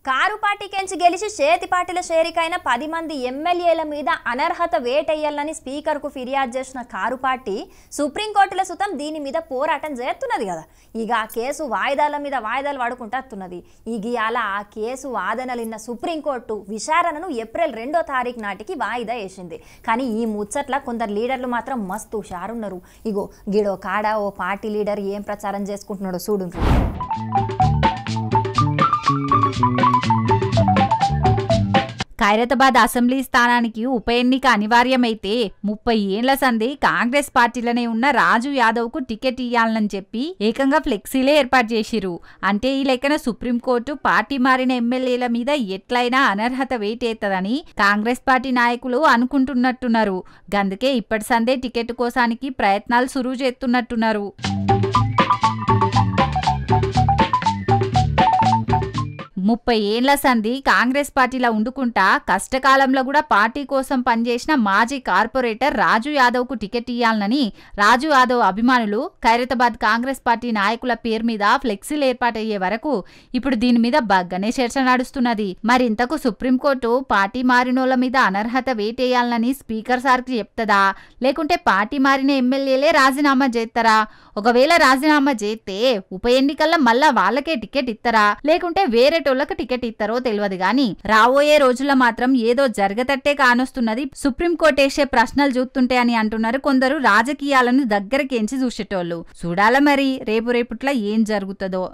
Car పార్టీకెంచి గెలిచి చేతి పార్టీల షేరికైన 10 మంది ఎమ్మెల్యేల మీద అనర్హత వేటేయాలని స్పీకర్కు ఫిర్యాదు చేసిన కారు పార్టీ సుప్రీంకోర్టులో సుతం దీని మీద పోరాటం చేస్తున్నది కదా. ఇక ఆ కేసు వాయిదాల మీద వాయిదాలు పడుకుంటున్నది. ఇగియాల ఆ కేసు వాదనలిన్న సుప్రీంకోర్టు విచారణను ఏప్రిల్ 2వ తారీఖు నాటికి వాయిదా వేసింది. కానీ ఈ ముచ్చట్ల కొందరు లీడర్లు మాత్రం మస్తు హుషారున్నారు. ఇగో గిడో కాడ ఓ పార్టీ లీడర్ ఏం ప్రచారం చేసుకుంటున్నాడో చూడు. ఖైరతాబాద్ అసెంబ్లీ స్థానానికి ఉప ఎన్నిక అనివార్యమైతే 30 ఏళ్ల సంది కాంగ్రెస్ పార్టీలోనే ఉన్న రాజు యాదవ్కు టికెట్ ఇయ్యాలని చెప్పి ఏకంగా ఫ్లెక్సీలే ఏర్పాటు చేసిరు. అంటే ఈ లెక్కన సుప్రీంకోర్టు పార్టీ మారిన ఎమ్మెల్యేల మీద ఎట్లయినా అనర్హత వేటేత్తదని కాంగ్రెస్ పార్టీ నాయకులు అనుకుంటున్నట్టున్నారు. గందుకే ఇప్పటి సందే టికెట్ కోసానికి ప్రయత్నాలు సురువు చేస్తున్నట్టున్నారు. 30 ఏళ్ల సంది కాంగ్రెస్ పార్టీలో ఉండుకుంటా కష్టకాలంలో కూడా పార్టీ కోసం పనిచేసిన మాజీ కార్పొరేటర్ రాజు యాదవ్కు టికెట్ ఇయ్యాలని రాజు యాదవ్ అభిమానులు ఖైరతాబాద్ కాంగ్రెస్ పార్టీ నాయకుల పేరు మీద ఫ్లెక్సీలు ఏర్పాటయ్యే వరకు ఇప్పుడు దీని మీద బగ్గనే చర్చ నడుస్తున్నది. మరింతకు సుప్రీంకోర్టు పార్టీ మారినోళ్ల మీద అనర్హత వేటేయాలని స్పీకర్ సార్కి చెప్తదా, లేకుంటే పార్టీ మారిన ఎమ్మెల్యేలే రాజీనామా చేస్తారా? ఒకవేళ రాజీనామా చేస్తే ఉప ఎన్నికల్లో మళ్ళా వాళ్ళకే టికెట్ ఇస్తారా, లేకుంటే వేరేటోళ్లకు టికెట్ ఇస్తారో తెలియదు. గాని రాబోయే రోజుల్లో మాత్రం ఏదో జరగతట్టే కానొస్తున్నది. సుప్రీంకోర్టు వేసే ప్రశ్నలు చూస్తుంటే అని అంటున్నారు కొందరు రాజకీయాలను దగ్గరకేంచి చూసేటోళ్ళు. చూడాల మరి రేపుట్లా ఏం జరుగుతుందో.